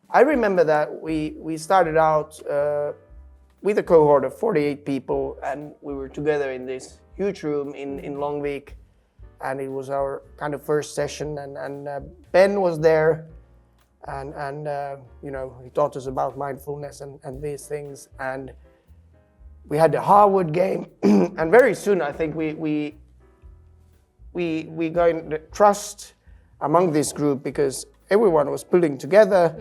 I remember that we started out with a cohort of 48 people, and we were together in this huge room in Longvik, and it was our kind of first session, and Ben was there, and you know, he taught us about mindfulness and these things, and we had the Harvard game, and very soon I think we got the trust among this group because everyone was pulling together.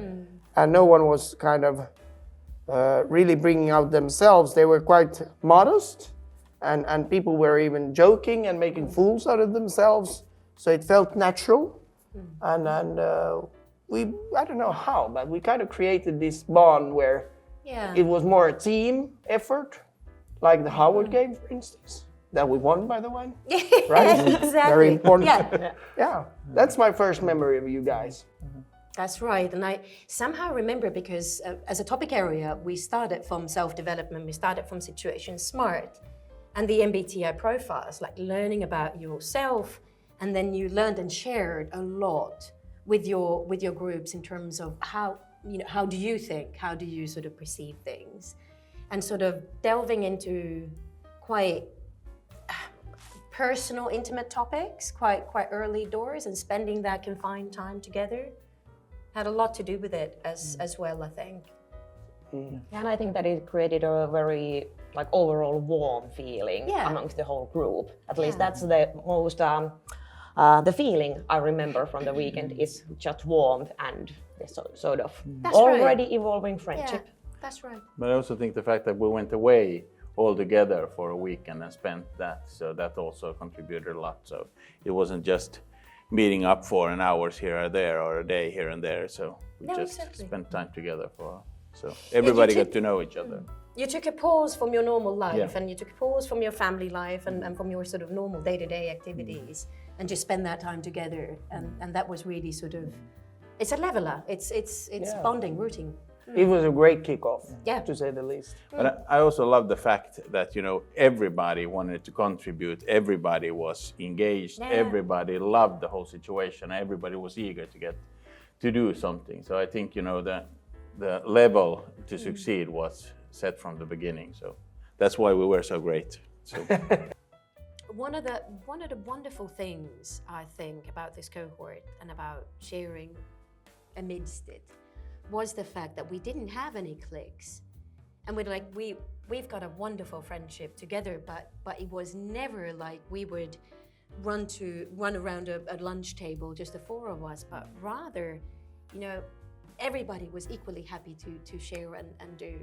And no one was kind of really bringing out themselves. They were quite modest, and people were even joking and making fools out of themselves. So it felt natural, and I don't know how, but we kind of created this bond where it was more a team effort, like the Harvard game, for instance, that we won, by the way. Right? Exactly. Very important. Yeah, that's my first memory of you guys. That's right, and I somehow remember because as a topic area, we started from self-development, we started from Situation SMART, and the MBTI profiles, like learning about yourself, and then you learned and shared a lot with your groups in terms of how do you think, how do you sort of perceive things, and sort of delving into quite personal, intimate topics, quite early doors, and spending that confined time together. Had a lot to do with it as well, I think. And I think that it created a very overall warm feeling amongst the whole group. At least that's the most the feeling I remember from the weekend is just warmth and the sort of already evolving friendship. Yeah, that's right. But I also think the fact that we went away all together for a weekend and spent that, so that also contributed a lot. So it wasn't just meeting up for an hours here or there or a day here and there, so we spent time together so everybody got to know each other. You took a pause from your normal life and you took a pause from your family life and from your sort of normal day-to-day activities and just spend that time together, and that was really sort of, it's a leveler, it's bonding, rooting. It was a great kickoff, to say the least. But I also love the fact that, everybody wanted to contribute, everybody was engaged, everybody loved the whole situation, everybody was eager to do something. So I think, the level to succeed was set from the beginning. So that's why we were so great. So. One of the wonderful things I think about this cohort and about sharing amidst it was the fact that we didn't have any cliques, and we've got a wonderful friendship together, but it was never like we would run around a lunch table, just the four of us, but rather, everybody was equally happy to share and do.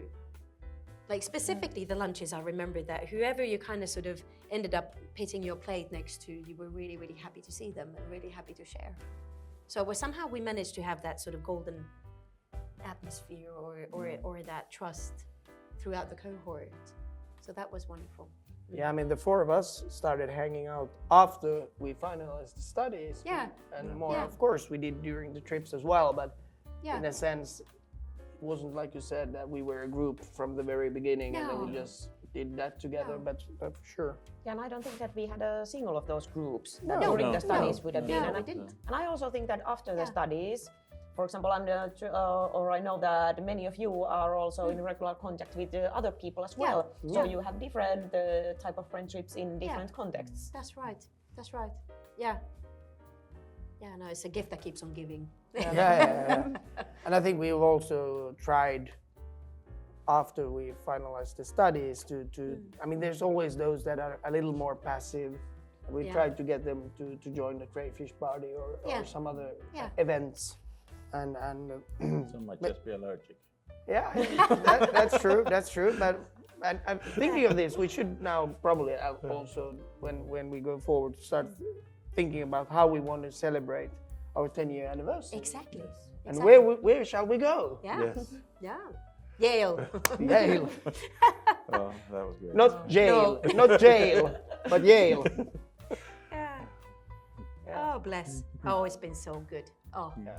Like specifically the lunches, I remember that whoever you kind of sort of ended up pitting your plate next to, you were really, really happy to see them and really happy to share. So somehow we managed to have that sort of golden atmosphere or that trust throughout the cohort. So that was wonderful. Yeah, I mean, the four of us started hanging out after we finalized the studies. Yeah. And more, of course, we did during the trips as well, but in a sense, it wasn't like you said that we were a group from the very beginning and then we just did that together, but for sure. Yeah, and I don't think that we had a single of those groups during the studies would have been. No, we didn't. And I also think that after the studies, for example, I know that many of you are also in regular contact with other people as well. Yeah. So you have different type of friendships in different contexts. That's right. That's right. Yeah. Yeah, no, it's a gift that keeps on giving. Yeah. And I think we've also tried after we finalized the studies to I mean, there's always those that are a little more passive. We tried to get them to join the crayfish party or some other events. And some might just be allergic. Yeah, that's true. That's true. But and thinking of this, we should now probably also, when we go forward, start thinking about how we want to celebrate our 10-year anniversary. Exactly. And where shall we go? Yeah. Yes. Yeah. Yale. Yale. Oh, that was good. Not jail. No. Not jail, but Yale. Yeah. Oh, bless. Oh, it's been so good. Oh. Yeah.